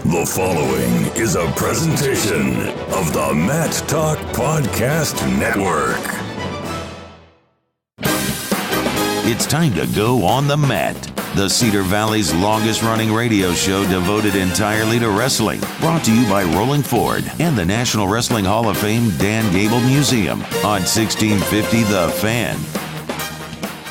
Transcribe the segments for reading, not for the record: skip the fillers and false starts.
The following is a presentation of the Mat Talk Podcast Network. It's time to go on the mat. The Cedar Valley's longest-running radio show devoted entirely to wrestling. Brought to you by Rolling Ford and the National Wrestling Hall of Fame Dan Gable Museum on 1650 The Fan.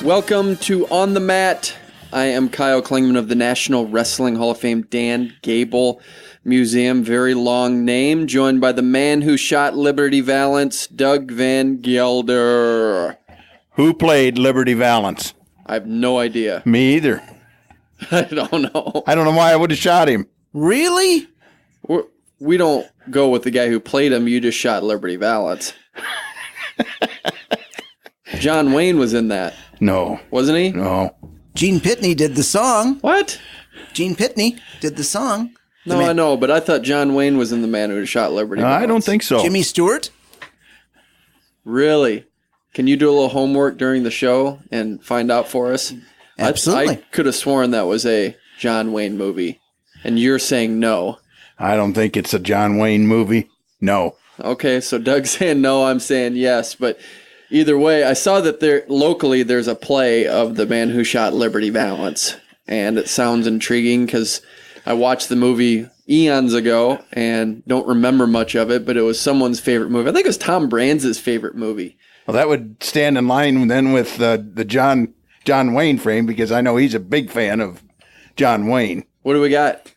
Welcome to On the Mat. I am Kyle Klingman of the National Wrestling Hall of Fame Dan Gable Museum. Very long name. Joined by the man who shot Liberty Valance, Doug Van Gelder. Who played Liberty Valance? I have no idea. Me either. I don't know. I don't know why I would have shot him. Really? We don't go with the guy who played him. You just shot Liberty Valance. John Wayne was in that. No. Wasn't he? No. Gene Pitney did the song. What? Gene Pitney did the song. No, I know, but I thought John Wayne was in the man who shot Liberty Valance. I don't think so. Jimmy Stewart? Really? Can you do a little homework during the show and find out for us? Absolutely. I could have sworn that was a John Wayne movie, and you're saying no. I don't think it's a John Wayne movie. No. Okay, so Doug's saying no, I'm saying yes, but either way, I saw that locally there's a play of the man who shot Liberty Valance, and it sounds intriguing because I watched the movie eons ago and don't remember much of it, but it was someone's favorite movie. I think it was Tom Brands' favorite movie. Well, that would stand in line then with the John Wayne frame because I know he's a big fan of John Wayne. What do we got?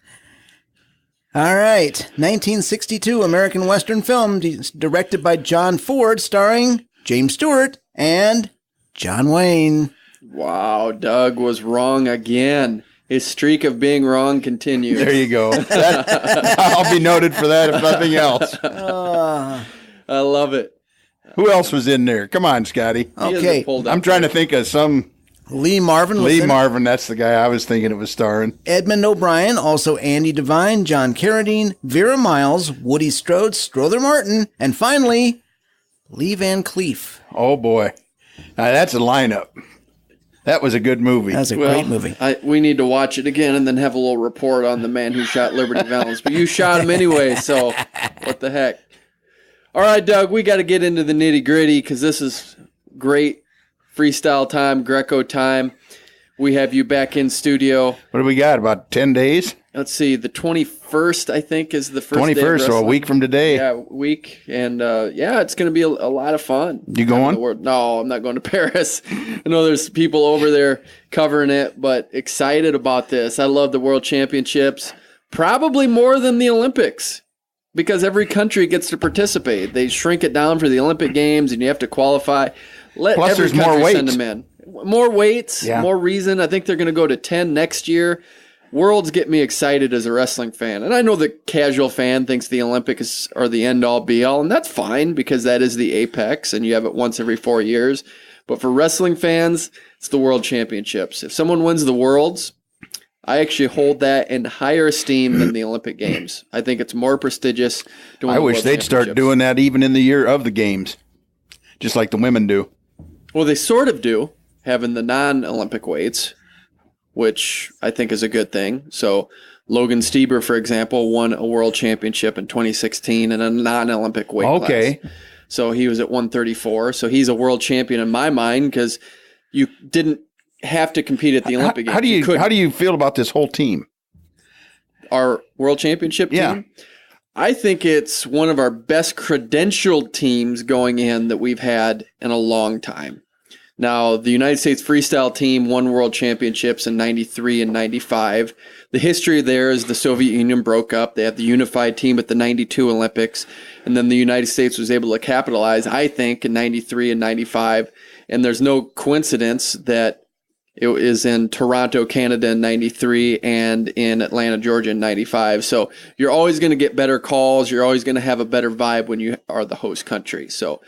All right. 1962 American Western film directed by John Ford, starring James Stewart and John Wayne. Wow, Doug was wrong again. His streak of being wrong continues. There you go. I'll be noted for that if nothing else. I love it. Who else was in there? Come on, Scotty. Okay. I'm trying to think of some. Lee Marvin. Lee Marvin, that's the guy I was thinking it was starring. Edmund O'Brien, also Andy Devine, John Carradine, Vera Miles, Woody Strode, Strother Martin, and finally, Lee Van Cleef. Oh, boy. Now, that's a lineup. That was a good movie. That's a great movie. We need to watch it again and then have a little report on the man who shot Liberty Valance. But you shot him anyway, so what the heck. All right, Doug, we got to get into the nitty-gritty because this is great freestyle time, Greco time. We have you back in studio. What do we got, about 10 days? Let's see, the 21st, I think, is the first 21st, day of wrestling. so a week from today. Yeah, a week. And, it's going to be a lot of fun. You going? No, I'm not going to Paris. I know there's people over there covering it, but excited about this. I love the World Championships, probably more than the Olympics, because every country gets to participate. They shrink it down for the Olympic Games, and you have to qualify. Plus, there's more weights. Send them in. More weights, yeah. More reason. I think they're going to go to 10 next year. Worlds get me excited as a wrestling fan. And I know the casual fan thinks the Olympics are the end-all, be-all, and that's fine because that is the apex, and you have it once every 4 years. But for wrestling fans, it's the World Championships. If someone wins the Worlds, I actually hold that in higher esteem than the Olympic Games. I think it's more prestigious. I wish they'd start doing that even in the year of the Games, just like the women do. Well, they sort of do, having the non-Olympic weights, which I think is a good thing. So Logan Stieber, for example, won a world championship in 2016 in a non-Olympic weight class. So he was at 134. So he's a world champion in my mind because you didn't have to compete at the Olympic Games. How do you feel about this whole team? Our world championship team? Yeah. I think it's one of our best credentialed teams going in that we've had in a long time. Now, the United States freestyle team won world championships in 93 and 95. The history there is the Soviet Union broke up. They had the unified team at the 92 Olympics. And then the United States was able to capitalize, I think, in 93 and 95. And there's no coincidence that it is in Toronto, Canada in 93 and in Atlanta, Georgia in 95. So you're always going to get better calls. You're always going to have a better vibe when you are the host country. So,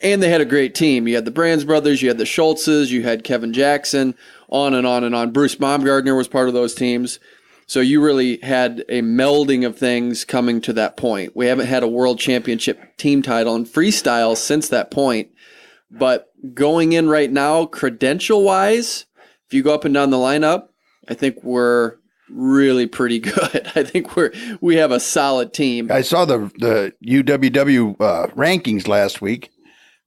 and they had a great team. You had the Brands brothers, you had the Schultzes, you had Kevin Jackson, on and on and on. Bruce Baumgartner was part of those teams. So you really had a melding of things coming to that point. We haven't had a world championship team title in freestyle since that point. But going in right now, credential-wise, if you go up and down the lineup, I think we're really pretty good. I think we have a solid team. I saw the UWW rankings last week.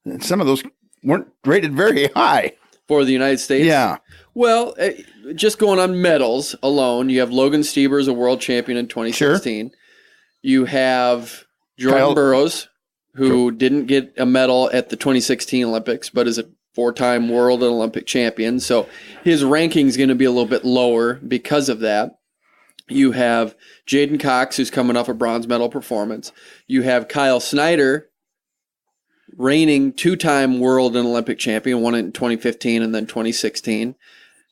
And some of those weren't rated very high. For the United States? Yeah. Well, just going on medals alone, you have Logan Stiebers, a world champion in 2016. Sure. You have Jordan Burroughs, who didn't get a medal at the 2016 Olympics, but is a 4-time world and Olympic champion. So his ranking is going to be a little bit lower because of that. You have Jaden Cox, who's coming off a bronze medal performance. You have Kyle Snyder, reigning 2-time world and Olympic champion, won it in 2015 and then 2016.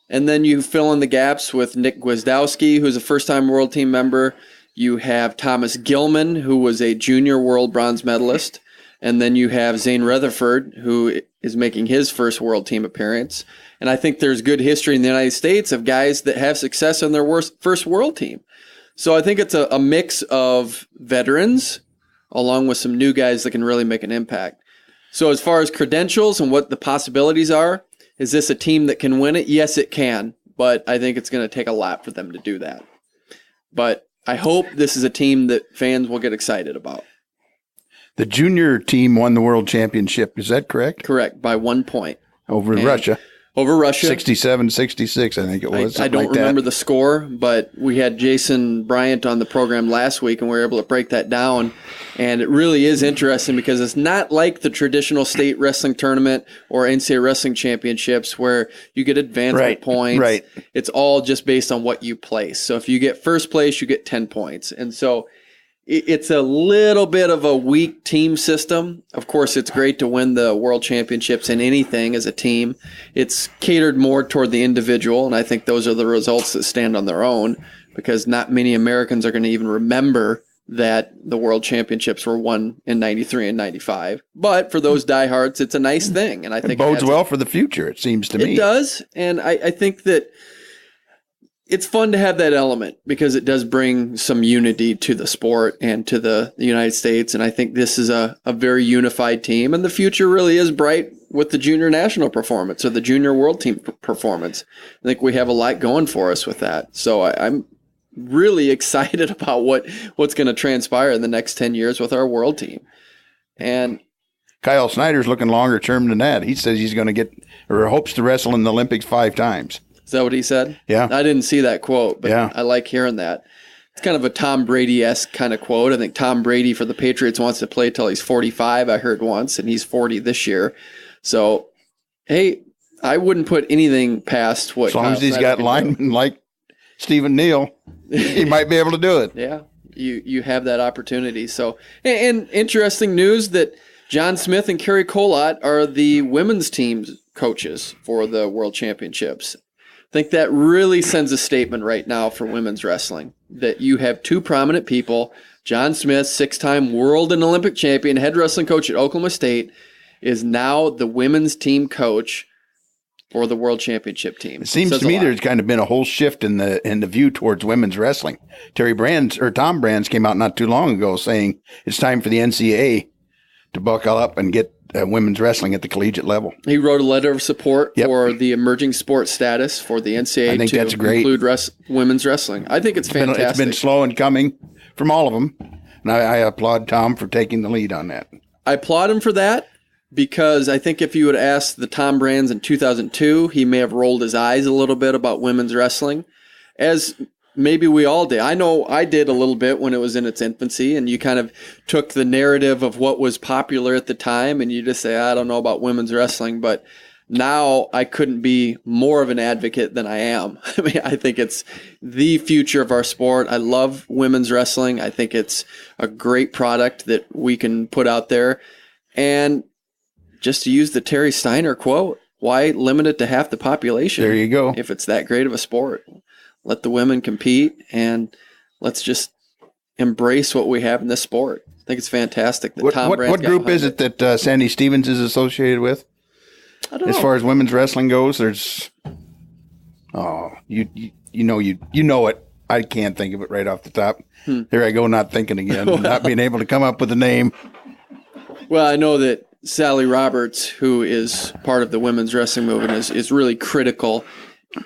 And then you fill in the gaps with Nick Gwiazdowski, who's a first-time world team member. You have Thomas Gilman, who was a junior world bronze medalist. And then you have Zane Rutherford, who is making his first world team appearance. And I think there's good history in the United States of guys that have success on their first world team. So I think it's a mix of veterans along with some new guys that can really make an impact. So as far as credentials and what the possibilities are, is this a team that can win it? Yes, it can. But I think it's going to take a lot for them to do that. But I hope this is a team that fans will get excited about. The junior team won the world championship. Is that correct? Correct, by 1 point. Over Russia. Over Russia. 67-66, I think it was. I don't remember the score, but we had Jason Bryant on the program last week, and we were able to break that down. And it really is interesting because it's not like the traditional state wrestling tournament or NCAA wrestling championships where you get advancement points. Right. It's all just based on what you place. So if you get first place, you get 10 points. And so it's a little bit of a weak team system. Of course, it's great to win the world championships in anything as a team. It's catered more toward the individual, and I think those are the results that stand on their own because not many Americans are going to even remember that the world championships were won in 93 and 95. But for those diehards, it's a nice thing. And I think it bodes well for the future, it seems to me. It does, and I think that it's fun to have that element because it does bring some unity to the sport and to the United States. And I think this is a very unified team. And the future really is bright with the junior national performance or the junior world team performance. I think we have a lot going for us with that. So I'm really excited about what's going to transpire in the next 10 years with our world team. And Kyle Snyder's looking longer term than that. He says he's going to get or hopes to wrestle in the Olympics 5 times. Is that what he said? Yeah. I didn't see that quote, but yeah. I like hearing that. It's kind of a Tom Brady-esque kind of quote. I think Tom Brady for the Patriots wants to play till he's 45, I heard once, and he's 40 this year. So, hey, I wouldn't put anything past what. As long as he's got linemen like Stephen Neal, he might be able to do it. Yeah, you have that opportunity. So, and interesting news that John Smith and Carrie Colott are the women's team's coaches for the World Championships. I think that really sends a statement right now for women's wrestling, that you have 2 prominent people. John Smith, 6-time world and Olympic champion, head wrestling coach at Oklahoma State, is now the women's team coach for the world championship team. It seems to me there's kind of been a whole shift in the view towards women's wrestling. Tom Brands came out not too long ago saying it's time for the NCAA to buckle up and get women's wrestling at the collegiate level. He wrote a letter of support for the emerging sports status for the NCAA I think that's great. Include women's wrestling. I think it's fantastic. It's been slow in coming from all of them, and I applaud Tom for taking the lead on that. I applaud him for that because I think if you would ask the Tom Brands in 2002, he may have rolled his eyes a little bit about women's wrestling, as maybe we all did. I know I did a little bit when it was in its infancy, and you kind of took the narrative of what was popular at the time, and you just say, I don't know about women's wrestling, but now I couldn't be more of an advocate than I am. I mean, I think it's the future of our sport. I love women's wrestling. I think it's a great product that we can put out there. And just to use the Terry Steiner quote, why limit it to half the population? There you go. If it's that great of a sport. Let the women compete, and let's just embrace what we have in this sport. I think it's fantastic that Tom Brands. What group is it that Sandy Stevens is associated with? I don't know. As far as women's wrestling goes, there's you know it. I can't think of it right off the top. There I go, not thinking again, not being able to come up with a name. Well, I know that Sally Roberts, who is part of the women's wrestling movement, is really critical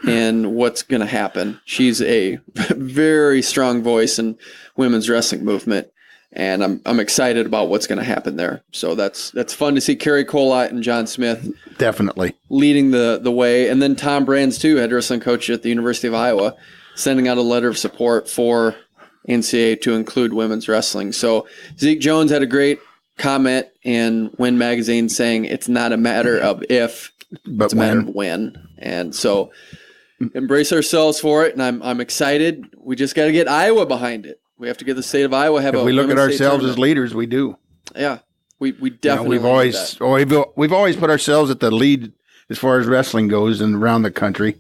in what's going to happen. She's a very strong voice in women's wrestling movement, and I'm excited about what's going to happen there. So that's fun to see Carrie Colott and John Smith Definitely leading the way, and then Tom Brands too, head wrestling coach at the University of Iowa, sending out a letter of support for NCAA to include women's wrestling. So Zeke Jones had a great comment in Win Magazine saying it's not a matter of if, but it's a matter of when. And so embrace ourselves for it, and I'm excited. We just got to get Iowa behind it. We have to get the state of Iowa have if we look at ourselves as leaders, we do. Yeah, we definitely. We've always put ourselves at the lead as far as wrestling goes and around the country,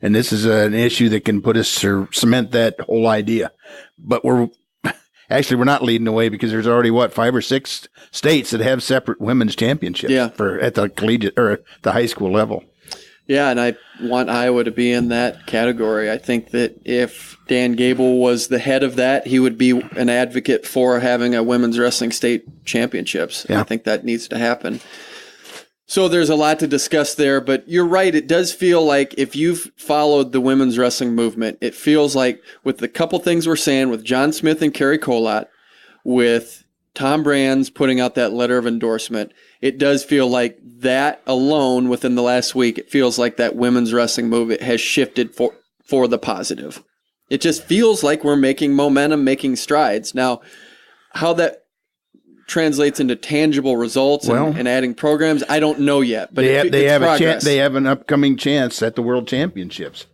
and this is an issue that can put us or cement that whole idea. But we're not leading the way because there's already 5 or 6 states that have separate women's championships at the collegiate or the high school level. Yeah, and I want Iowa to be in that category. I think that if Dan Gable was the head of that, he would be an advocate for having a women's wrestling state championships. Yeah. I think that needs to happen. So there's a lot to discuss there, but you're right. It does feel like if you've followed the women's wrestling movement, it feels like with the couple things we're saying with John Smith and Carrie Colott, with Tom Brands putting out that letter of endorsement, it does feel like that alone within the last week, it feels like that women's wrestling movement has shifted for the positive. It just feels like we're making momentum, making strides. Now, how that translates into tangible results and adding programs, I don't know yet. But they have a chance. They have an upcoming chance at the World Championships.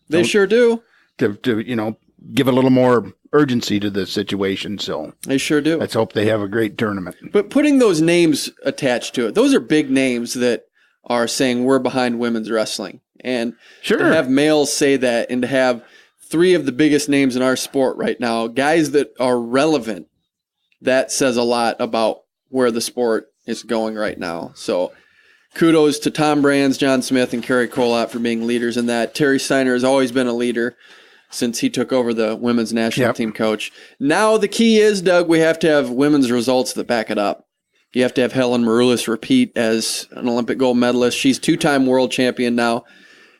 They sure do. To give a little more urgency to the situation. So they sure do. Let's hope they have a great tournament. But putting those names attached to it, those are big names that are saying we're behind women's wrestling. And to have males say that, and to have 3 of the biggest names in our sport right now, guys that are relevant, that says a lot about where the sport is going right now. So kudos to Tom Brands, John Smith, and Carrie Colott for being leaders in that. Terry Steiner has always been a leader since he took over the women's national team coach. Now the key is, Doug, we have to have women's results that back it up. You have to have Helen Maroulis repeat as an Olympic gold medalist. She's 2-time world champion now,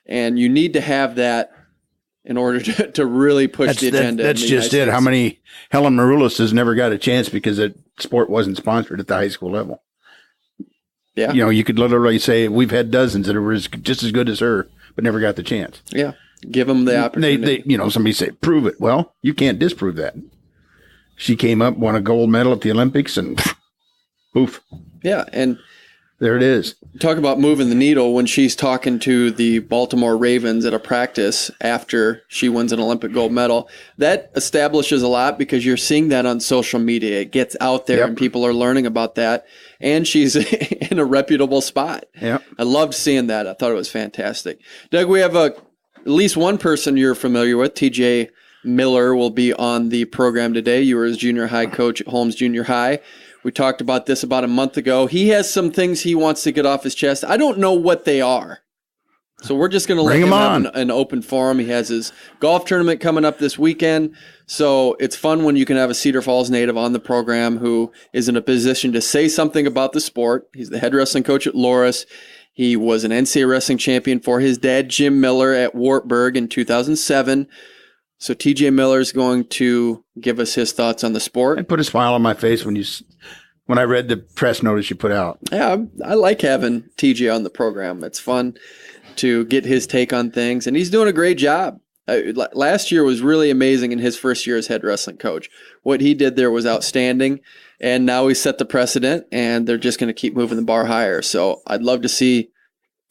and you need to have that in order to really push the agenda. That's just it. How many Helen Maroulis has never got a chance because the sport wasn't sponsored at the high school level? Yeah. You could literally say we've had dozens that were just as good as her, but never got the chance. Yeah. Give them the opportunity. Somebody say, prove it. Well, you can't disprove that. She came up, won a gold medal at the Olympics, and poof. Yeah, and there it is. Talk about moving the needle when she's talking to the Baltimore Ravens at a practice after she wins an Olympic gold medal. That establishes a lot because you're seeing that on social media. It gets out there and people are learning about that. And she's in a reputable spot. Yeah, I loved seeing that. I thought it was fantastic. Doug, we have at least one person you're familiar with. TJ Miller will be on the program today. You were his junior high coach at Holmes Junior High. We talked about this about a month ago. He has some things he wants to get off his chest. I don't know what they are. So we're just going to let him have an open forum. He has his golf tournament coming up this weekend. So it's fun when you can have a Cedar Falls native on the program who is in a position to say something about the sport. He's the head wrestling coach at Loras. He was an NCAA wrestling champion for his dad, Jim Miller, at Wartburg in 2007. So TJ Miller is going to give us his thoughts on the sport. And put a smile on my face when I read the press notice you put out. Yeah, I like having TJ on the program. It's fun to get his take on things, and he's doing a great job. Last year was really amazing in his first year as head wrestling coach. What he did there was outstanding, and now he set the precedent, and they're just going to keep moving the bar higher. So I'd love to see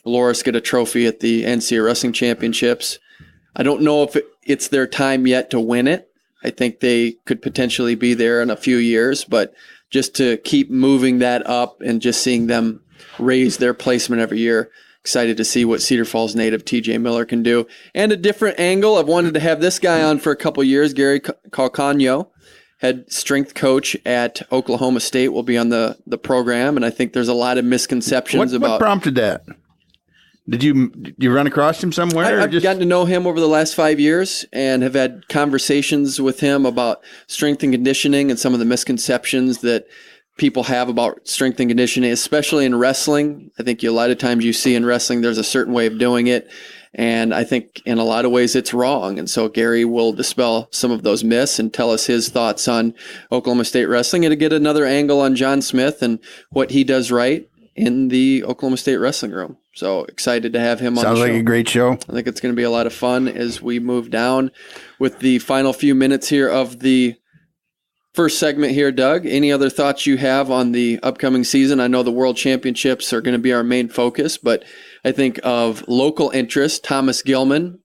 Loras get a trophy at the NCAA Wrestling Championships. I don't know if it's their time yet to win it. I think they could potentially be there in a few years, but just to keep moving that up and just seeing them raise their placement every year. Excited to see what Cedar Falls native TJ Miller can do. And a different angle, I've wanted to have this guy on for a couple years. Gary Calcagno, head strength coach at Oklahoma State, will be on the program, and I think there's a lot of misconceptions about... What prompted that? Did you run across him somewhere? I've gotten to know him over the last 5 years and have had conversations with him about strength and conditioning and some of the misconceptions that people have about strength and conditioning, especially in wrestling. I think a lot of times you see in wrestling there's a certain way of doing it, And I think in a lot of ways it's wrong. And so Gary will dispel some of those myths and tell us his thoughts on Oklahoma State wrestling, and to get another angle on John Smith and what he does right in the Oklahoma State wrestling room. So excited to have him on the show. Sounds like a great show. I think it's going to be a lot of fun as we move down with the final few minutes here of the first segment here. Doug, any other thoughts you have on the upcoming season? I know the World Championships are going to be our main focus, but I think of local interest, Thomas Gilman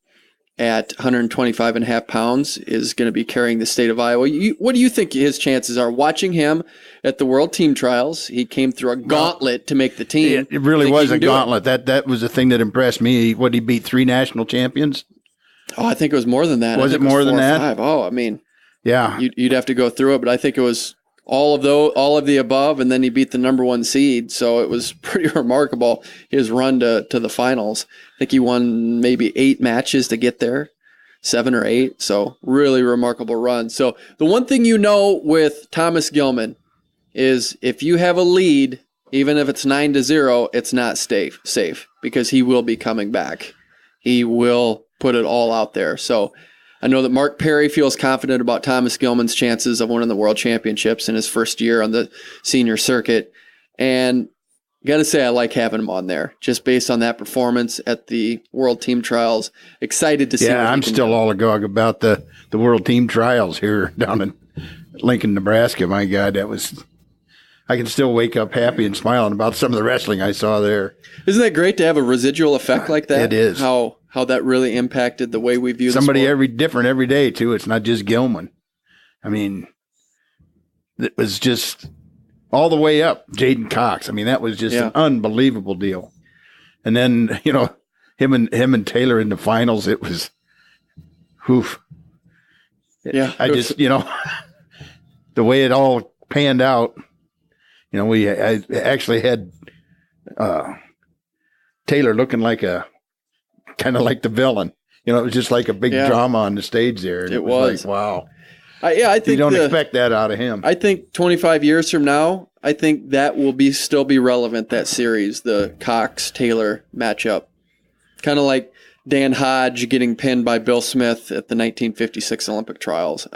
at 125.5 pounds is going to be carrying the state of Iowa. What do you think his chances are? Watching him at the World Team Trials, he came through a gauntlet to make the team. It really was a gauntlet. That was the thing that impressed me. What, he beat 3 national champions? Oh, I think it was more than that. Was it more than that? 5. Oh, I mean, yeah. You'd have to go through it, but I think it was all of the above, and then he beat the number 1 seed. So it was pretty remarkable, his run to the finals. I think he won maybe 8 matches to get there, 7 or 8. So really remarkable run. So the one thing you know with Thomas Gilman is if you have a lead, even if it's 9-0, it's not safe because he will be coming back. He will put it all out there. So I know that Mark Perry feels confident about Thomas Gilman's chances of winning the World Championships in his first year on the senior circuit. And got to say, I like having him on there just based on that performance at the World Team Trials. Excited to see. Yeah, I'm still all agog about the World Team Trials here down in Lincoln, Nebraska. My God, I can still wake up happy and smiling about some of the wrestling I saw there. Isn't that great to have a residual effect like that? It is. How that really impacted the way we view somebody the sport. different every day too. It's not just Gilman. I mean, it was just all the way up. Jaden Cox. I mean, that was just an unbelievable deal. And then him and Taylor in the finals. It was, oof. Yeah, I just the way it all panned out. I actually had Taylor looking like kind of like the villain. It was just like a big drama on the stage there. And it was like, wow. I think you don't expect that out of him. I think 25 years from now, I think that will still be relevant, that series, the Cox-Taylor matchup. Kind of like Dan Hodge getting pinned by Bill Smith at the 1956 Olympic trials.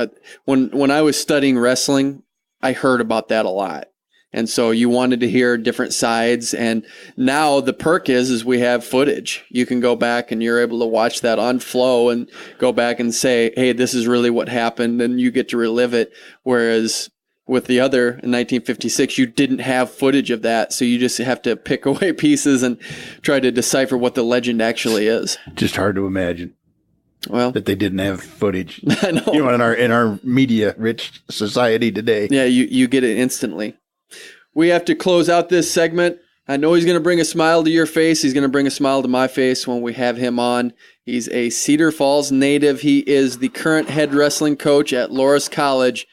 When I was studying wrestling, I heard about that a lot. And so you wanted to hear different sides. And now the perk is we have footage. You can go back and you're able to watch that on Flow and go back and say, hey, this is really what happened. And you get to relive it. Whereas with the other in 1956, you didn't have footage of that. So you just have to pick away pieces and try to decipher what the legend actually is. Just hard to imagine. Well, that they didn't have footage. I know. In our media-rich society today. Yeah, you get it instantly. We have to close out this segment. I know he's going to bring a smile to your face. He's going to bring a smile to my face when we have him on. He's a Cedar Falls native. He is the current head wrestling coach at Loras College.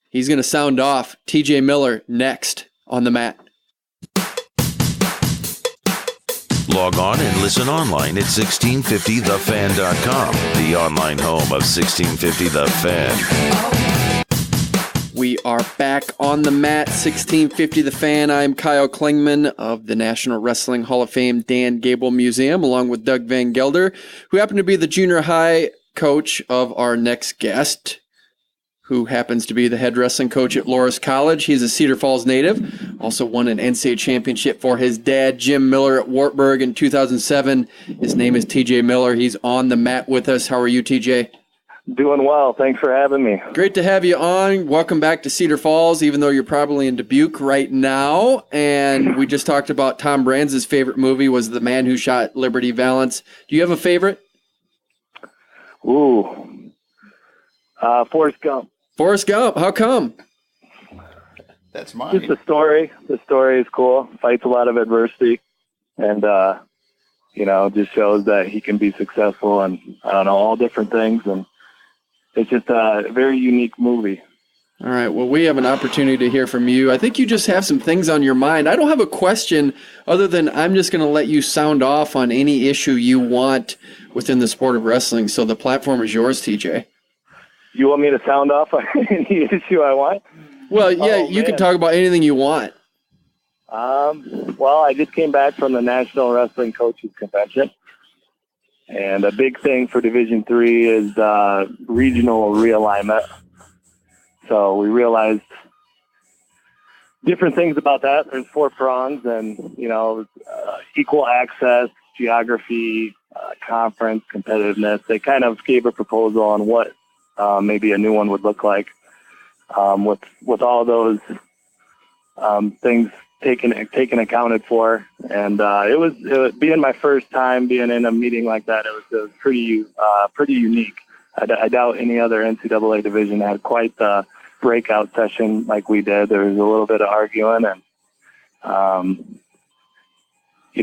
He's going to sound off TJ Miller next on the mat. Log on and listen online at 1650thefan.com, the online home of 1650 The Fan. We are back on the mat, 1650 The Fan. I'm Kyle Klingman of the National Wrestling Hall of Fame Dan Gable Museum, along with Doug Van Gelder, who happen to be the junior high coach of our next guest, who happens to be the head wrestling coach at Loras College. He's a Cedar Falls native, also won an NCAA championship for his dad, Jim Miller, at Wartburg in 2007. His name is TJ Miller. He's on the mat with us. How are you, TJ? Doing well. Thanks for having me. Great to have you on. Welcome back to Cedar Falls, even though you're probably in Dubuque right now. And we just talked about Tom Brands' favorite movie was The Man Who Shot Liberty Valance. Do you have a favorite? Ooh. Forrest Gump. Forrest Gump. How come? That's mine. Just the story. The story is cool. Fights a lot of adversity. And, just shows that he can be successful and, all different things. And it's just a very unique movie. All right. Well, we have an opportunity to hear from you. I think you just have some things on your mind. I don't have a question other than I'm just going to let you sound off on any issue you want within the sport of wrestling. So the platform is yours, TJ. You want me to sound off on any issue I want? Well, yeah, you can talk about anything you want. Well, I just came back from the National Wrestling Coaches Convention. And a big thing for Division III is regional realignment. So we realized different things about that. There's 4 prongs, and equal access, geography, conference, competitiveness. They kind of gave a proposal on what maybe a new one would look like, with all those things taken accounted for. And it was being my first time being in a meeting like that. It was pretty unique. I doubt any other NCAA division had quite the breakout session like we did. There was a little bit of arguing, and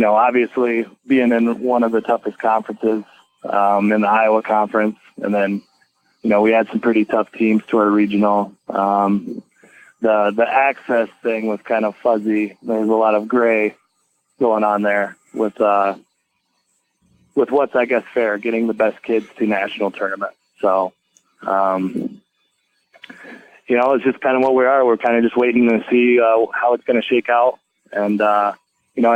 obviously being in one of the toughest conferences in the Iowa Conference, and then we had some pretty tough teams to our regional. The access thing was kind of fuzzy. There was a lot of gray going on there with what's, I guess, fair, getting the best kids to national tournament. So, it's just kind of what we are. We're kind of just waiting to see how it's going to shake out. And, I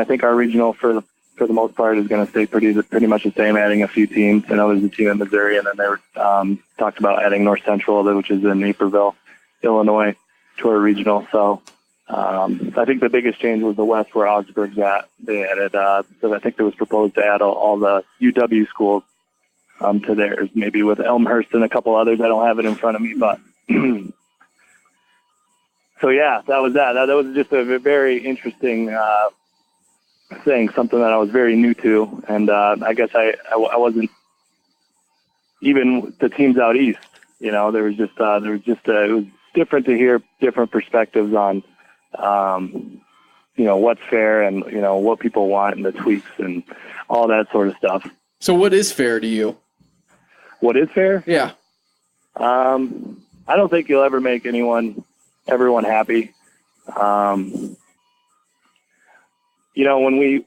think our regional for the most part is going to stay pretty much the same, adding a few teams. I know there's a team in Missouri, and then they were talked about adding North Central, which is in Naperville, Illinois, to our regional. So I think the biggest change was the West, where Augsburg's at. They added, so I think it was proposed to add all the UW schools to theirs, maybe with Elmhurst and a couple others. I don't have it in front of me, but so yeah, that was that. That was just a very interesting thing, something that I was very new to, and I guess I wasn't even the teams out east. It was different to hear different perspectives on what's fair and what people want and the tweaks and all that sort of stuff. So what is fair to you? What is fair? Yeah. I don't think you'll ever make everyone happy. When we,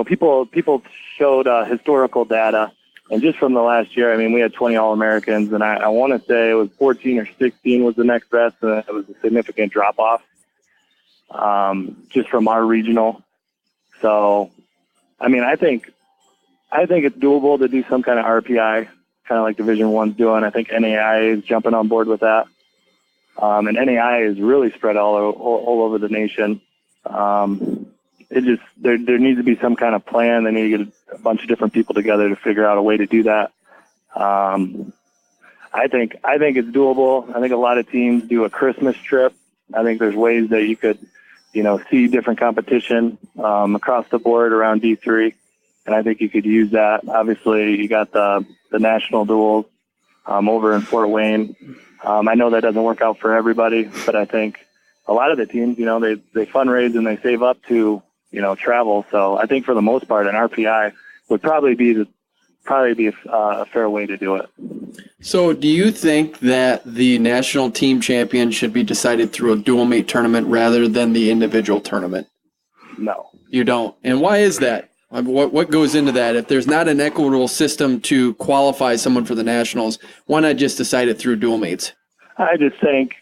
people showed historical data, and just from the last year, I mean, we had 20 All-Americans, and I want to say it was 14 or 16 was the next best, and it was a significant drop-off just from our regional. So, I mean, I think it's doable to do some kind of RPI, kind of like Division I's doing. I think NAIA is jumping on board with that. And NAIA is really spread all over the nation. There needs to be some kind of plan. They need to get a bunch of different people together to figure out a way to do that. I think it's doable. I think a lot of teams do a Christmas trip. I think there's ways that you could, see different competition across the board around D3, and I think you could use that. Obviously, you got the national duels over in Fort Wayne. I know that doesn't work out for everybody, but I think a lot of the teams, they fundraise and they save up to, travel. So I think for the most part, an RPI would probably be a fair way to do it. So do you think that the national team champion should be decided through a dual mate tournament rather than the individual tournament? No. You don't. And why is that? What goes into that? If there's not an equitable system to qualify someone for the nationals, why not just decide it through dual mates? I just think,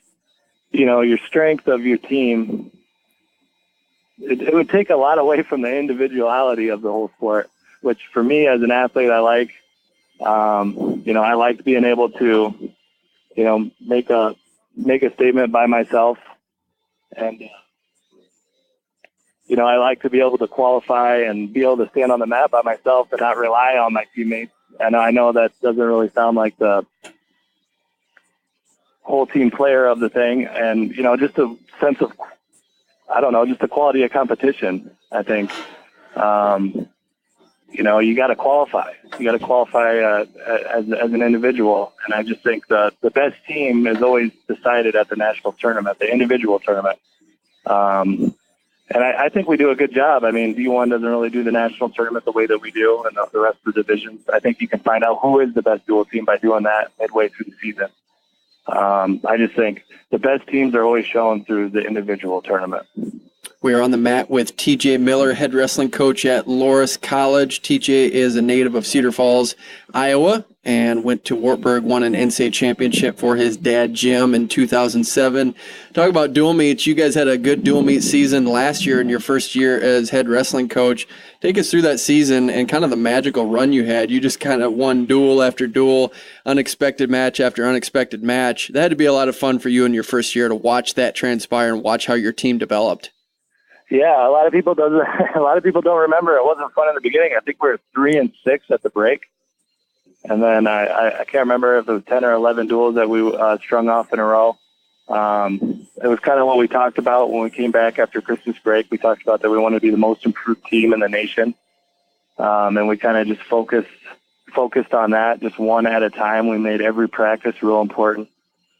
your strength of your team, it would take a lot away from the individuality of the whole sport, which for me as an athlete, I like. I like being able to, make a statement by myself, and I like to be able to qualify and be able to stand on the mat by myself and not rely on my teammates. And I know that doesn't really sound like the whole team player of the thing, and just a sense of, just the quality of competition. I think you got to qualify. You got to qualify as an individual, and I just think the best team is always decided at the national tournament, the individual tournament. And I think we do a good job. I mean, D1 doesn't really do the national tournament the way that we do, and the rest of the divisions. I think you can find out who is the best dual team by doing that midway through the season. I just think the best teams are always shown through the individual tournament. We are on the mat with TJ Miller, head wrestling coach at Loras College. TJ is a native of Cedar Falls, Iowa, and went to Wartburg, won an NCAA championship for his dad, Jim, in 2007. Talk about dual meets. You guys had a good dual meet season last year in your first year as head wrestling coach. Take us through that season and kind of the magical run you had. You just kind of won duel after duel, unexpected match after unexpected match. That had to be a lot of fun for you in your first year to watch that transpire and watch how your team developed. Yeah, a lot of people don't remember. It wasn't fun in the beginning. I think we were 3-6 at the break. And then I can't remember if it was 10 or 11 duels that we strung off in a row. It was kind of what we talked about when we came back after Christmas break. We talked about that we wanted to be the most improved team in the nation. And we kind of just focused on that, just one at a time. We made every practice real important.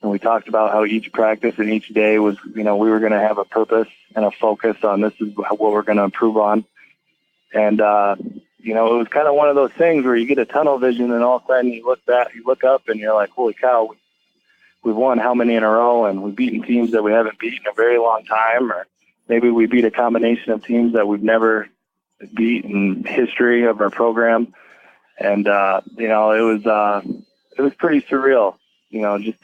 And we talked about how each practice and each day was, we were going to have a purpose and a focus on this is what we're going to improve on. And, it was kind of one of those things where you get a tunnel vision and all of a sudden you look up and you're like, holy cow, we've won how many in a row, and we've beaten teams that we haven't beaten in a very long time, or maybe we beat a combination of teams that we've never beat in history of our program. And, it was pretty surreal, just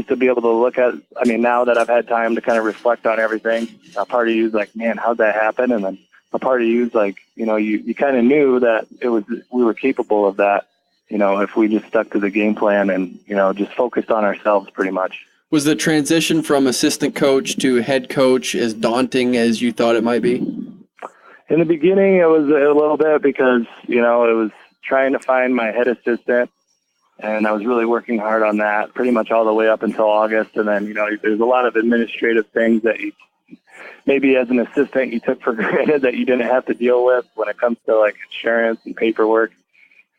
to be able to look at, now that I've had time to kind of reflect on everything, a part of you is like, man, how'd that happen? And then a part of you is like, you kind of knew that we were capable of that, if we just stuck to the game plan and, just focused on ourselves pretty much. Was the transition from assistant coach to head coach as daunting as you thought it might be? In the beginning, it was a little bit because, it was trying to find my head assistant, and I was really working hard on that pretty much all the way up until August. And then, there's a lot of administrative things that you maybe as an assistant you took for granted that you didn't have to deal with when it comes to like insurance and paperwork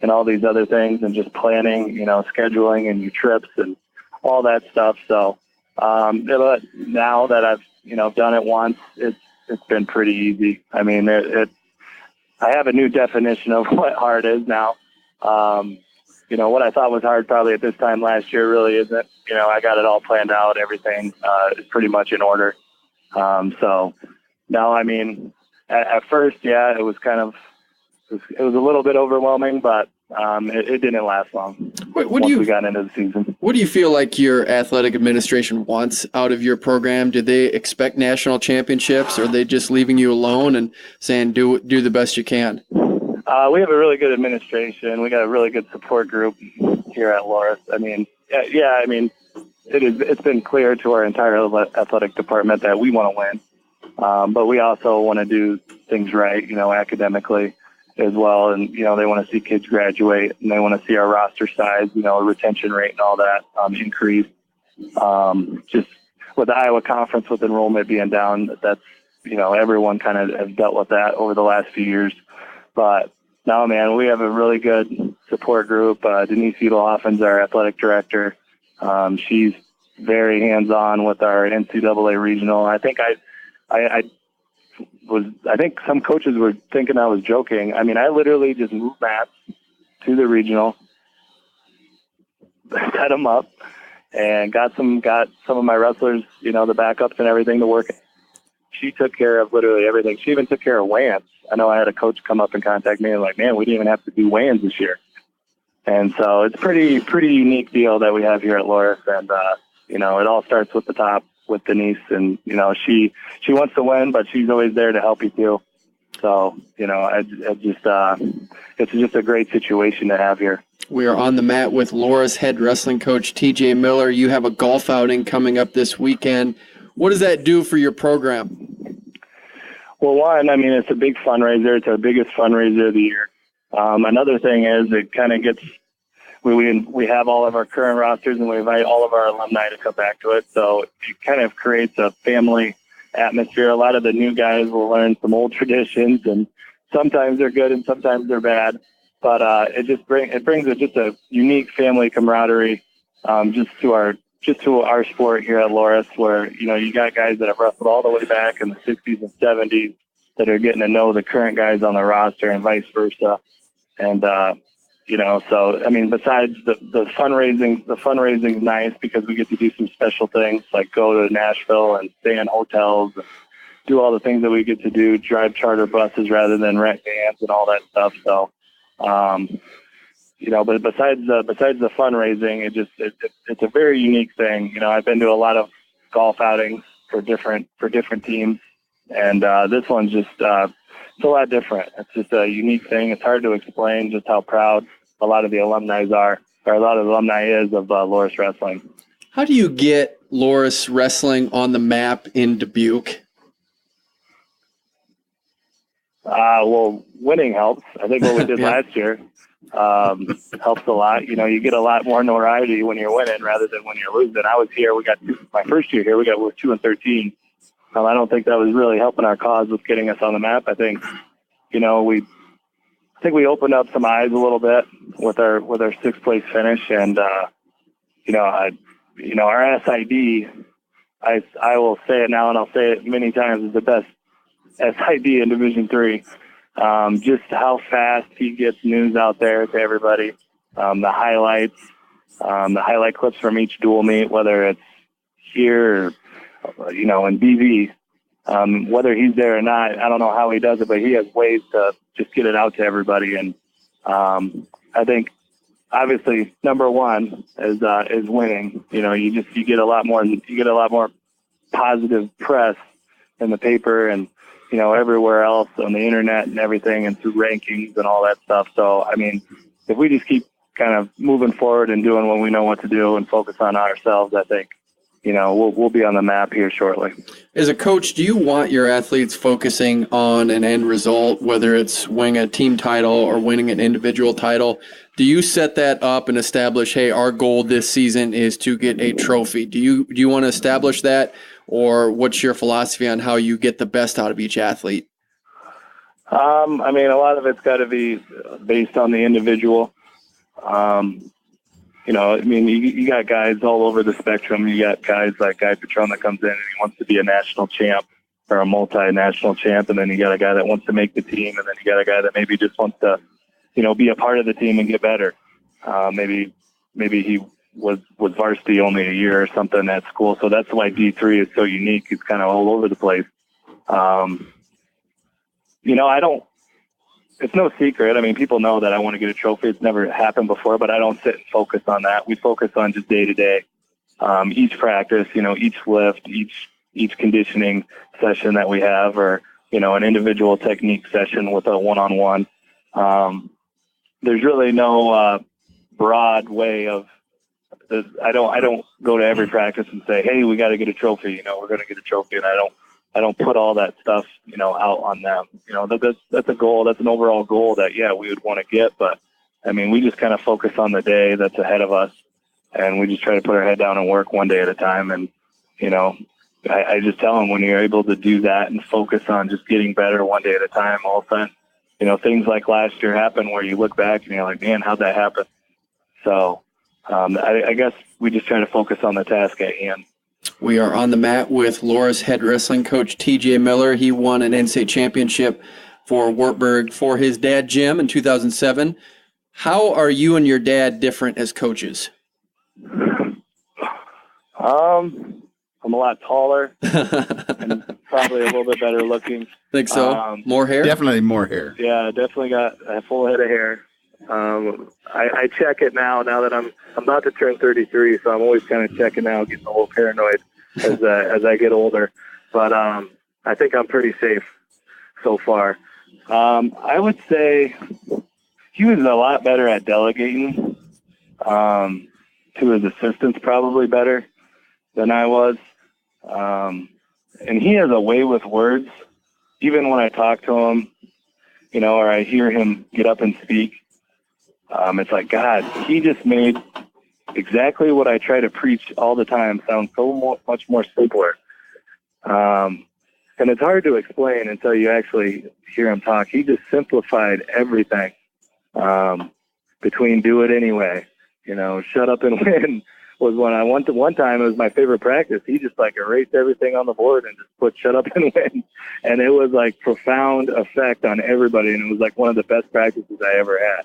and all these other things and just planning, scheduling and your trips and all that stuff. So now that I've, done it once, it's been pretty easy. I have a new definition of what hard is now. What I thought was hard probably at this time last year really isn't. I got it all planned out. Everything is pretty much in order. So now, at first, yeah, it was a little bit overwhelming, but it didn't last long once we got into the season. What do you feel like your athletic administration wants out of your program? Do they expect national championships, or are they just leaving you alone and saying do the best you can? We have a really good administration. We got a really good support group here at Loras. It's been clear to our entire athletic department that we want to win, but we also want to do things right, academically as well. And, they want to see kids graduate, and they want to see our roster size, retention rate and all that increase. Just with the Iowa Conference with enrollment being down, that's, everyone kind of has dealt with that over the last few years. But no, man, we have a really good support group. Denise Edelhoffen's our athletic director. She's very hands-on with our NCAA regional. I think I think some coaches were thinking I was joking. I literally just moved mats to the regional, set them up, and got some of my wrestlers, the backups and everything to work. She took care of literally everything. She even took care of weigh-ins. I know I had a coach come up and contact me and like, man, we didn't even have to do weigh-ins this year. And so it's pretty unique deal that we have here at Loras. And, it all starts with the top with Denise. And, she wants to win, but she's always there to help you too. So, it's just a great situation to have here. We are on the mat with Loras head wrestling coach TJ Miller. You have a golf outing coming up this weekend. What does that do for your program? Well, one, it's a big fundraiser. It's our biggest fundraiser of the year. Another thing is it kind of gets, we have all of our current rosters and we invite all of our alumni to come back to it. So it kind of creates a family atmosphere. A lot of the new guys will learn some old traditions, and sometimes they're good and sometimes they're bad. But it brings just a unique family camaraderie just to our sport here at Loras, where you got guys that have wrestled all the way back in the 60s and 70s that are getting to know the current guys on the roster and vice versa. And besides the fundraising is nice because we get to do some special things like go to Nashville and stay in hotels and do all the things that we get to do, drive charter buses rather than rent vans and all that stuff. So but besides the fundraising, it's a very unique thing. I've been to a lot of golf outings for different teams, and this one's just it's a lot different. It's just a unique thing. It's hard to explain just how proud a lot of the alumni is of Loras Wrestling. How do you get Loras Wrestling on the map in Dubuque? Well, winning helps. I think what we did last year helps a lot. You get a lot more notoriety when you're winning rather than when you're losing. I was here. My first year here. We're 2-13. I don't think that was really helping our cause with getting us on the map. I think, we opened up some eyes a little bit with our sixth place finish, and our SID. I will say it now, and I'll say it many times, is the best SID in Division III. Just how fast he gets news out there to everybody. The highlights, the highlight clips from each dual meet, whether it's here or, in BV, whether he's there or not, I don't know how he does it, but he has ways to just get it out to everybody. And I think obviously number one is winning. You get a lot more positive press in the paper and everywhere else on the internet and everything, and through rankings and all that stuff. So if we just keep kind of moving forward and doing what we know what to do and focus on ourselves, I think we'll be on the map here shortly. As a coach, do you want your athletes focusing on an end result, whether it's winning a team title or winning an individual title? Do you set that up and establish, hey, our goal this season is to get a trophy? Do you want to establish that, or what's your philosophy on how you get the best out of each athlete? A lot of it's got to be based on the individual. You got guys all over the spectrum. You got guys like Guy Patron that comes in and he wants to be a national champ or a multinational champ, and then you got a guy that wants to make the team, and then you got a guy that maybe just wants to, be a part of the team and get better. Maybe he was varsity only a year or something at school, so that's why D3 is so unique. It's kind of all over the place. It's no secret. People know that I want to get a trophy. It's never happened before, but I don't sit and focus on that. We focus on just day to day, each practice, each lift, each conditioning session that we have, or, an individual technique session with a one-on-one. There's really no broad way of this. I don't go to every practice and say, hey, we got to get a trophy. We're going to get a trophy. And I don't put all that stuff, out on them. That's a goal. That's an overall goal that, we would want to get. But, we just kind of focus on the day that's ahead of us, and we just try to put our head down and work one day at a time. And, I just tell them, when you're able to do that and focus on just getting better one day at a time, all of a sudden, things like last year happen where you look back and you're like, man, how'd that happen? So I guess we just try to focus on the task at hand. We are on the mat with Loras head wrestling coach TJ Miller. He won an NCAA championship for Wartburg for his dad, Jim, in 2007. How are you and your dad different as coaches? I'm a lot taller and probably a little bit better looking. Think so? More hair? Definitely more hair. Yeah, definitely got a full head of hair. I check it now that I'm about to turn 33, so I'm always kind of checking now, getting a little paranoid as I get older. But I think I'm pretty safe so far. I would say he was a lot better at delegating to his assistants, probably better than I was. And he has a way with words. Even when I talk to him, or I hear him get up and speak, it's like, God, he just made exactly what I try to preach all the time sound so much more simpler. And it's hard to explain until you actually hear him talk. He just simplified everything, between do it anyway, shut up and win was when I went to one time. It was my favorite practice. He just erased everything on the board and just put shut up and win. And it was profound effect on everybody. And it was one of the best practices I ever had.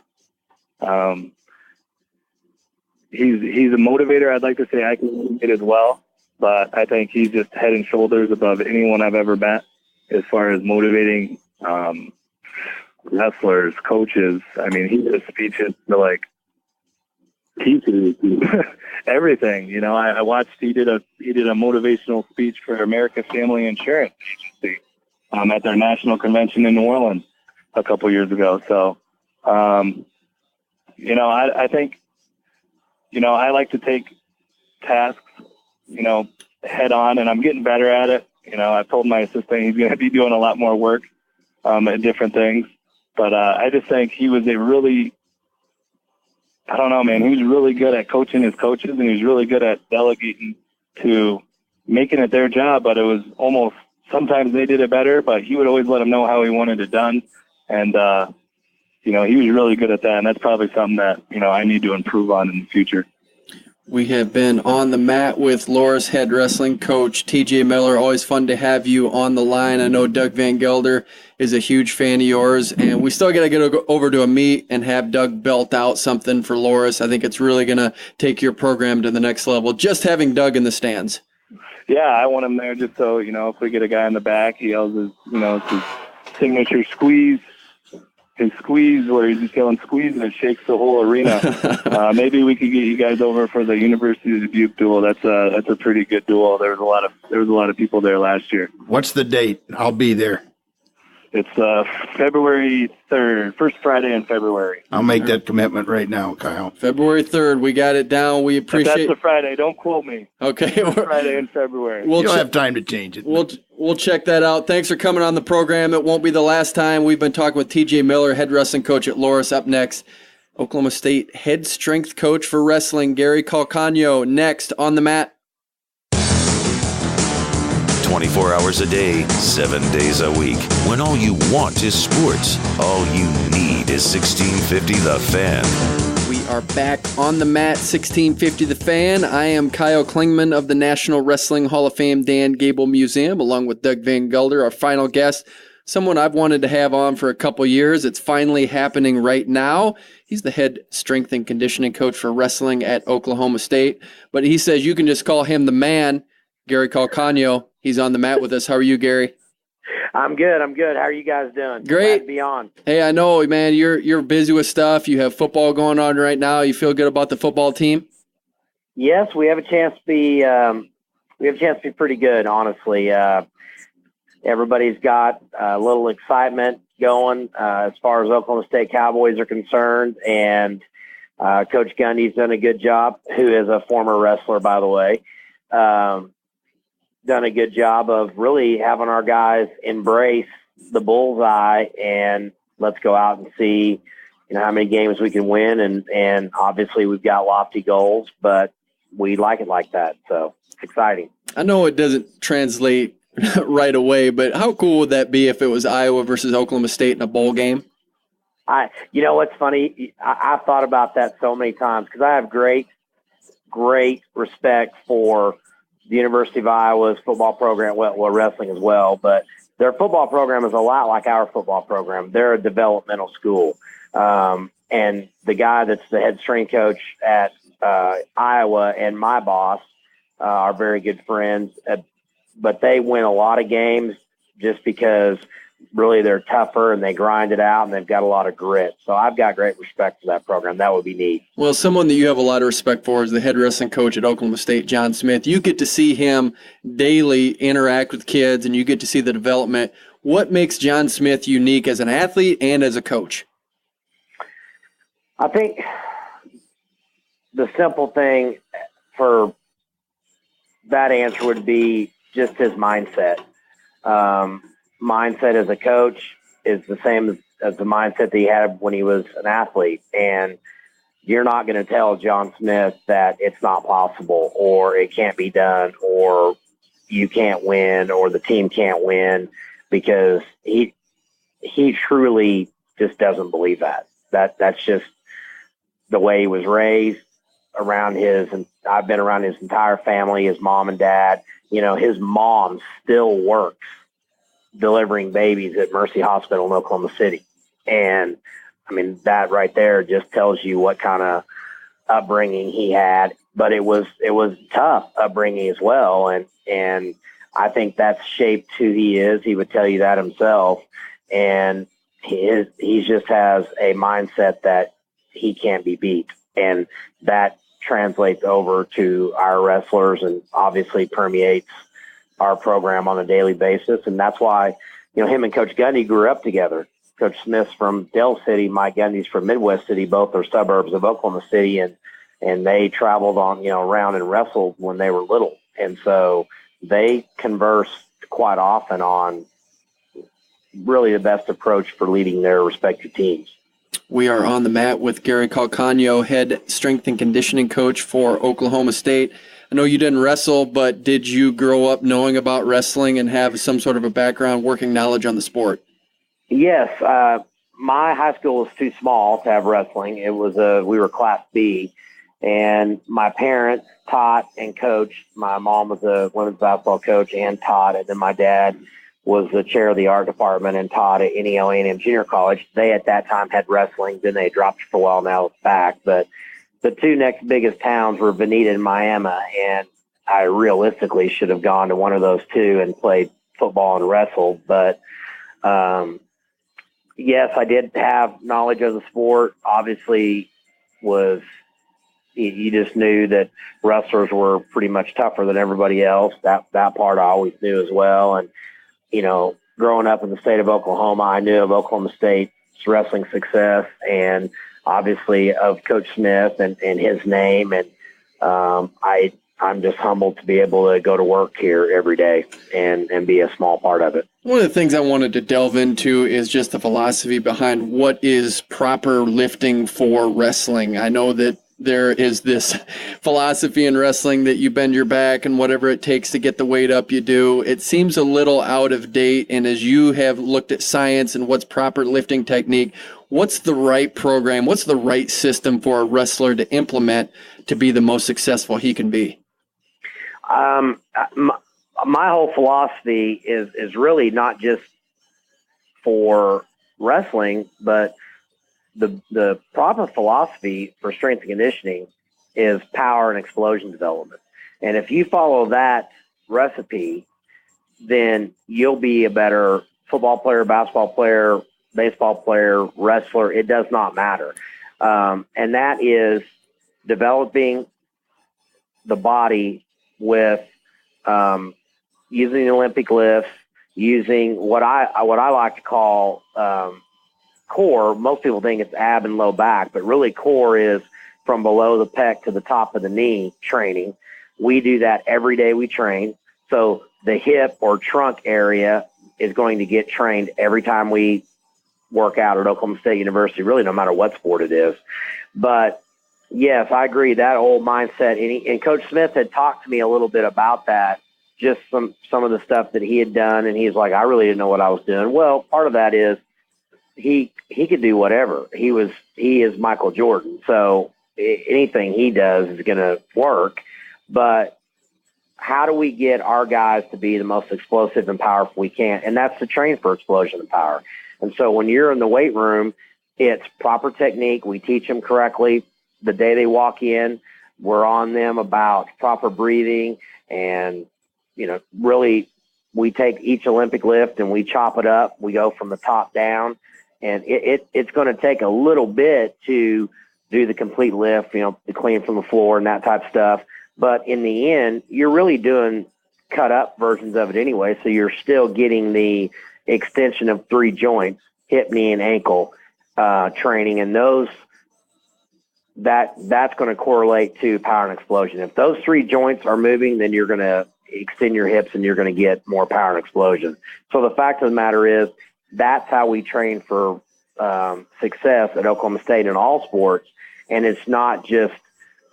He's a motivator. I'd like to say I can it as well, but I think he's just head and shoulders above anyone I've ever met as far as motivating wrestlers, coaches. He does speeches to pieces, everything. You know, I watched he did a motivational speech for America Family Insurance Agency at their national convention in New Orleans a couple years ago. So, you know, I think, you know, I like to take tasks, you know, head on, and I'm getting better at it. You know, I've told my assistant he's going to be doing a lot more work at different things. But I just think he was a really, I don't know, man, he was really good at coaching his coaches, and he was really good at delegating to making it their job. But it was almost, sometimes they did it better, but he would always let them know how he wanted it done. And, you know, he was really good at that. And that's probably something that, you know, I need to improve on in the future. We have been on the mat with Loras head wrestling coach TJ Miller. Always fun to have you on the line. I know Doug Van Gelder is a huge fan of yours, and we still got to get over to a meet and have Doug belt out something for Loras. I think it's really going to take your program to the next level, just having Doug in the stands. Yeah, I want him there just so, you know, if we get a guy in the back, he yells his, you know, his signature squeeze. His squeeze, where he's just yelling squeeze, and it shakes the whole arena. Maybe we could get you guys over for the University of Dubuque duel. That's a pretty good duel. There was a lot of people there last year. What's the date? I'll be there. It's February 3rd, first Friday in February. I'll make that commitment right now, Kyle. February 3rd, we got it down. We appreciate. But that's a Friday. Don't quote me. Okay, Friday in February. You'll have time to change it. We'll check that out. Thanks for coming on the program. It won't be the last time. We've been talking with TJ Miller, head wrestling coach at Loras. Up next, Oklahoma State head strength coach for wrestling, Gary Calcagno, next on the mat. 24 hours a day, 7 days a week. When all you want is sports, all you need is 1650 The Fan. We are back on the mat, 1650 The Fan. I am Kyle Klingman of the National Wrestling Hall of Fame Dan Gable Museum, along with Doug Van Gelder, our final guest, someone I've wanted to have on for a couple years. It's finally happening right now. He's the head strength and conditioning coach for wrestling at Oklahoma State, but he says you can just call him the man, Gary Calcagno. He's on the mat with us. How are you, Gary? I'm good. How are you guys doing? Great. Glad to be on. Hey, I know, man, you're busy with stuff. You have football going on right now. You feel good about the football team? Yes, we have a chance to be pretty good, honestly. Everybody's got a little excitement going as far as Oklahoma State Cowboys are concerned, and Coach Gundy's done a good job, who is a former wrestler, by the way. Done a good job of really having our guys embrace the bullseye and let's go out and see, you know, how many games we can win. And obviously we've got lofty goals, but we like it like that. So it's exciting. I know it doesn't translate right away, but how cool would that be if it was Iowa versus Oklahoma State in a bowl game? You know, what's funny? I've thought about that so many times because I have great respect for the University of Iowa's football program, well, wrestling as well, but their football program is a lot like our football program. They're a developmental school. And the guy that's the head strength coach at Iowa and my boss are very good friends, but they win a lot of games just because really they're tougher and they grind it out and they've got a lot of grit. So I've got great respect for that program. That would be neat. Well, someone that you have a lot of respect for is the head wrestling coach at Oklahoma State, John Smith. You get to see him daily interact with kids and you get to see the development. What makes John Smith unique as an athlete and as a coach? I think the simple thing for that answer would be just his mindset. Mindset as a coach is the same as the mindset that he had when he was an athlete. And you're not going to tell John Smith that it's not possible or it can't be done or you can't win or the team can't win, because he truly just doesn't believe that. That's just the way he was raised around and I've been around his entire family, his mom and dad. You know, his mom still works delivering babies at Mercy Hospital in Oklahoma City. And I mean, that right there just tells you what kind of upbringing he had, but it was tough upbringing as well. And I think that's shaped who he is. He would tell you that himself. And he just has a mindset that he can't be beat. And that translates over to our wrestlers and obviously permeates our program on a daily basis. And that's why, him and Coach Gundy grew up together. Coach Smith's from Dell City, Mike Gundy's from Midwest City. Both are suburbs of Oklahoma City, and they traveled on, around and wrestled when they were little. And so they converse quite often on really the best approach for leading their respective teams. We are on the mat with Gary Calcagno, head strength and conditioning coach for Oklahoma State. I know you didn't wrestle, but did you grow up knowing about wrestling and have some sort of a background working knowledge on the sport? Yes. My high school was too small to have wrestling. It was we were Class B, and my parents taught and coached. My mom was a women's basketball coach and taught, and then my dad was the chair of the art department and taught at NEO A&M Junior College. They at that time had wrestling. Then they dropped for a while. Now it's back. But the two next biggest towns were Veneta and Miami, and I realistically should have gone to one of those two and played football and wrestled. But yes, I did have knowledge of the sport. Obviously, you just knew that wrestlers were pretty much tougher than everybody else. That part I always knew as well. And growing up in the state of Oklahoma, I knew of Oklahoma State's wrestling success and obviously of Coach Smith and his name. And I'm just humbled to be able to go to work here every day and be a small part of it. One of the things I wanted to delve into is just the philosophy behind what is proper lifting for wrestling. I know that there is this philosophy in wrestling that you bend your back and whatever it takes to get the weight up, you do. It seems a little out of date. And as you have looked at science and what's proper lifting technique, what's the right program? What's the right system for a wrestler to implement to be the most successful he can be? My whole philosophy is really not just for wrestling, but the proper philosophy for strength and conditioning is power and explosion development. And if you follow that recipe, then you'll be a better football player, basketball player, baseball player, wrestler. It does not matter. And that is developing the body with using the Olympic lifts, using what I like to call core. Most people think it's ab and low back, but really core is from below the pec to the top of the knee training. We do that every day we train. So the hip or trunk area is going to get trained every time we work out at Oklahoma State University, really no matter what sport it is. But yes, I agree. That old mindset, and Coach Smith had talked to me a little bit about that, just some of the stuff that he had done, and he's like, I really didn't know what I was doing. Well, part of that is he could do whatever. He is Michael Jordan, so anything he does is going to work. But how do we get our guys to be the most explosive and powerful we can? And that's to train for explosion and power. And so when you're in the weight room, it's proper technique. We teach them correctly. The day they walk in, we're on them about proper breathing. And, really we take each Olympic lift and we chop it up. We go from the top down. And it's going to take a little bit to do the complete lift, the clean from the floor and that type of stuff. But in the end, you're really doing cut up versions of it anyway. So you're still getting the extension of 3 joints, hip, knee, and ankle training. And that's going to correlate to power and explosion. If those 3 joints are moving, then you're going to extend your hips and you're going to get more power and explosion. So the fact of the matter is, that's how we train for success at Oklahoma State in all sports. And it's not just,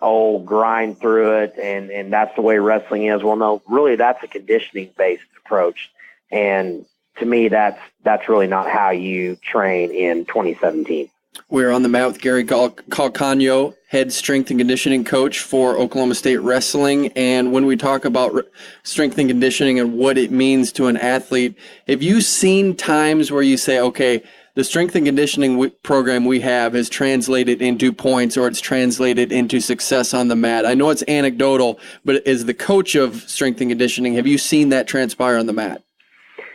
grind through it and that's the way wrestling is. Well, no, really that's a conditioning-based approach. And to me, that's really not how you train in 2017. We're on the mat with Gary Calcagno, head strength and conditioning coach for Oklahoma State Wrestling. And when we talk about strength and conditioning and what it means to an athlete, have you seen times where you say, okay, the strength and conditioning program we have is translated into points or it's translated into success on the mat? I know it's anecdotal, but as the coach of strength and conditioning, have you seen that transpire on the mat?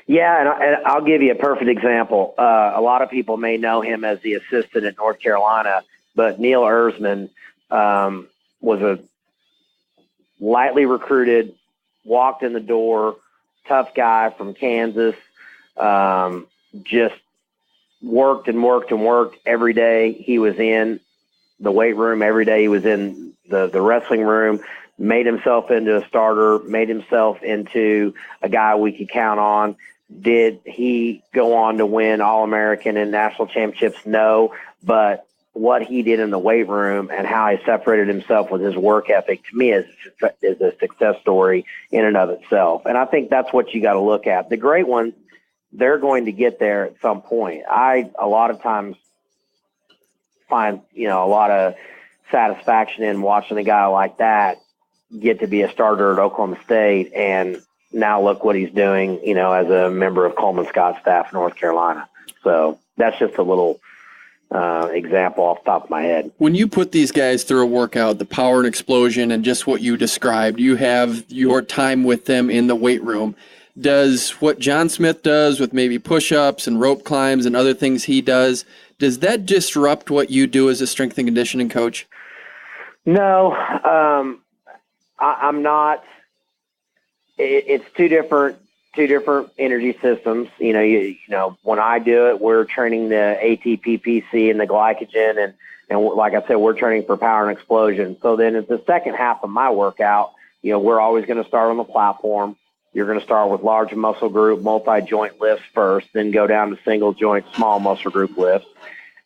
Yeah, and I'll give you a perfect example. A lot of people may know him as the assistant at North Carolina, but Neil Erzman was a lightly recruited, walked in the door, tough guy from Kansas, just worked and worked and worked every day. He was in the weight room every day. He was in the wrestling room, made himself into a starter, made himself into a guy we could count on. Did he go on to win All-American and national championships? No, but what he did in the weight room and how he separated himself with his work ethic, to me, is a success story in and of itself. And I think that's what you got to look at. The great ones, they're going to get there at some point. I, a lot of times, find, a lot of satisfaction in watching a guy like that get to be a starter at Oklahoma State, and now look what he's doing, as a member of Coleman Scott's staff in North Carolina. So that's just a little example off the top of my head. When you put these guys through a workout, the power and explosion and just what you described, you have your time with them in the weight room. Does what John Smith does with maybe push-ups and rope climbs and other things he does that disrupt what you do as a strength and conditioning coach? No, I'm not. It's two different energy systems. When I do it, we're training the ATP-PC and the glycogen, and like I said, we're training for power and explosion. So then at the second half of my workout, we're always going to start on the platform. You're going to start with large muscle group, multi-joint lifts first, then go down to single joint, small muscle group lifts.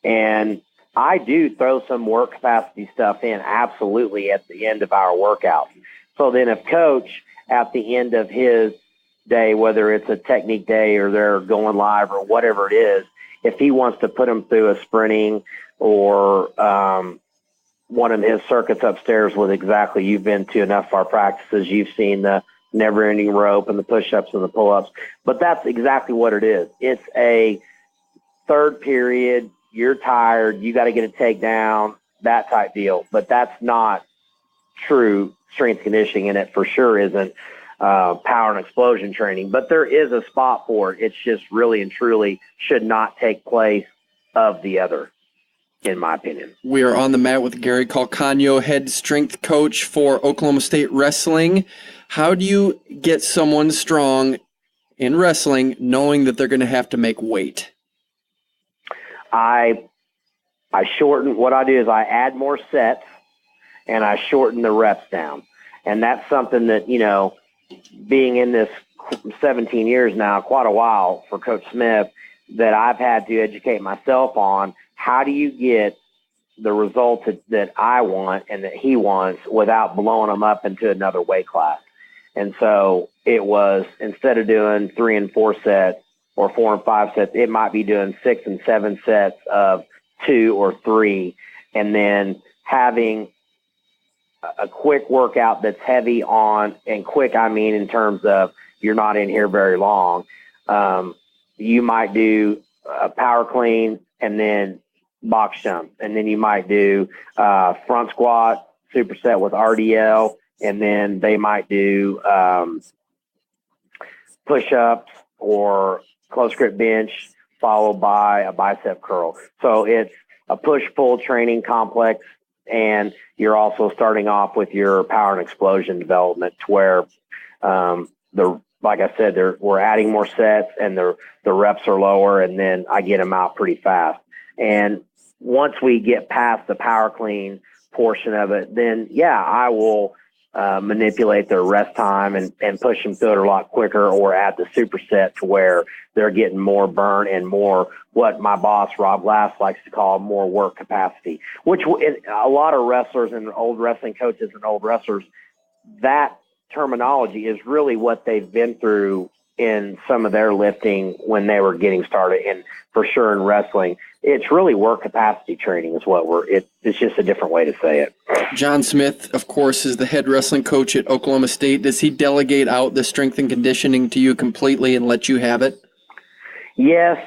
And I do throw some work capacity stuff in, absolutely, at the end of our workout. So then if coach at the end of his day, whether it's a technique day or they're going live or whatever it is, if he wants to put them through a sprinting or one of his circuits upstairs with exactly, you've been to enough of our practices, you've seen the never-ending rope and the push-ups and the pull-ups, but that's exactly what it is. It's a third period, you're tired, you got to get a takedown, that type deal, but that's not true strength conditioning, and it for sure isn't power and explosion training, but there is a spot for it. It's just really and truly should not take place of the other, in my opinion. We are on the mat with Gary Calcagno, head strength coach for Oklahoma State Wrestling. How do you get someone strong in wrestling knowing that they're going to have to make weight? I shorten, what I do is I add more sets and I shorten the reps down. And that's something that, being in this 17 years now, quite a while for Coach Smith, that I've had to educate myself on. How do you get the results that I want and that he wants without blowing them up into another weight class? And so it was, instead of doing 3 and 4 sets or 4 and 5 sets, it might be doing 6 and 7 sets of 2 or 3, and then having a quick workout that's heavy on, and quick, I mean, in terms of you're not in here very long. You might do a power clean and then box jump. And then you might do front squat, superset with RDL. And then they might do push-ups or close grip bench followed by a bicep curl. So it's a push-pull training complex, and you're also starting off with your power and explosion development to where like I said, we're adding more sets and the reps are lower, and then I get them out pretty fast. And once we get past the power clean portion of it, then I will manipulate their rest time and push them through it a lot quicker, or add the superset to where they're getting more burn and more, what my boss, Rob Glass, likes to call more work capacity, which a lot of wrestlers and old wrestling coaches and old wrestlers, that terminology is really what they've been through in some of their lifting when they were getting started. And for sure in wrestling, it's really work capacity training is what it's just a different way to say it. John Smith, of course, is the head wrestling coach at Oklahoma State. Does he delegate out the strength and conditioning to you completely and let you have it? Yes,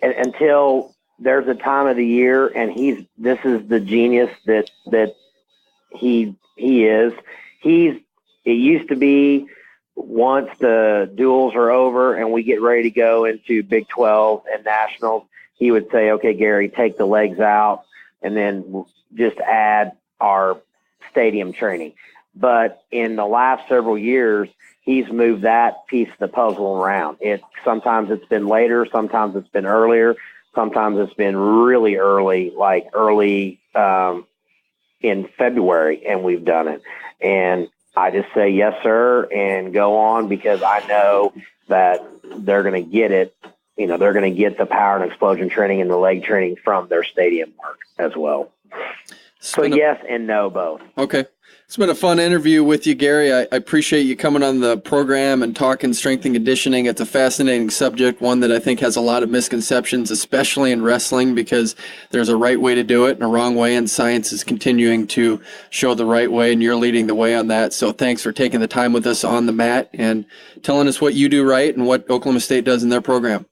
until there's a time of the year, and this is the genius that he is. It used to be, once the duels are over and we get ready to go into Big 12 and nationals, he would say, okay, Gary, take the legs out and then just add our stadium training. But in the last several years, he's moved that piece of the puzzle around. Sometimes it's been later, sometimes it's been earlier, sometimes it's been really early, like early in February, and we've done it. And I just say yes, sir, and go on, because I know that they're going to get it. You know, they're going to get the power and explosion training and the leg training from their stadium work as well. So yes and no, both. Okay. It's been a fun interview with you, Gary. I appreciate you coming on the program and talking strength and conditioning. It's a fascinating subject, one that I think has a lot of misconceptions, especially in wrestling, because there's a right way to do it and a wrong way, and science is continuing to show the right way, and you're leading the way on that. So thanks for taking the time with us on the mat and telling us what you do right and what Oklahoma State does in their program.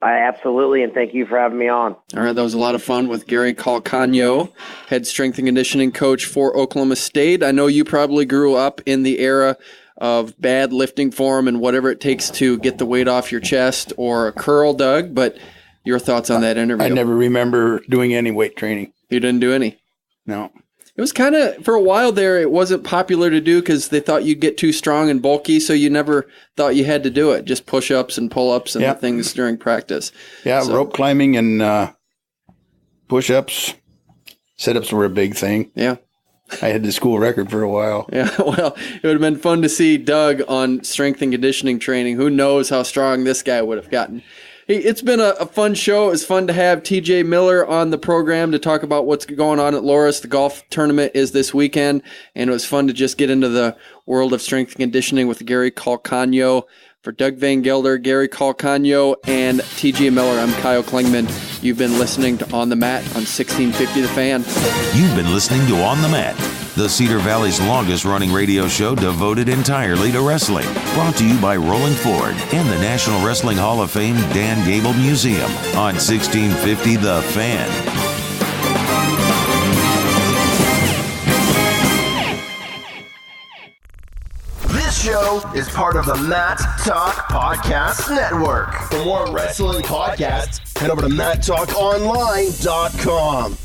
Absolutely, and thank you for having me on. All right, that was a lot of fun with Gary Calcagno, head strength and conditioning coach for Oklahoma State. I know you probably grew up in the era of bad lifting form and whatever it takes to get the weight off your chest or a curl, Doug, but your thoughts on that interview? I never remember doing any weight training. You didn't do any? No. It was kind of, for a while there, it wasn't popular to do because they thought you'd get too strong and bulky, so you never thought you had to do it. Just push-ups and pull-ups and things during practice. Yeah, so, rope climbing and push-ups, sit-ups were a big thing. Yeah. I had the school record for a while. Yeah, well, it would have been fun to see Doug on strength and conditioning training. Who knows how strong this guy would have gotten. It's been a fun show. It's fun to have TJ Miller on the program to talk about what's going on at Loras. The golf tournament is this weekend, and it was fun to just get into the world of strength and conditioning with Gary Calcagno. For Doug Van Gelder, Gary Calcagno, and TJ Miller, I'm Kyle Klingman. You've been listening to On the Mat on 1650 The Fan. You've been listening to On the Mat, the Cedar Valley's longest-running radio show devoted entirely to wrestling. Brought to you by Rolling Ford and the National Wrestling Hall of Fame Dan Gable Museum on 1650 The Fan. This show is part of the Mat Talk Podcast Network. For more wrestling podcasts, head over to MatTalkOnline.com.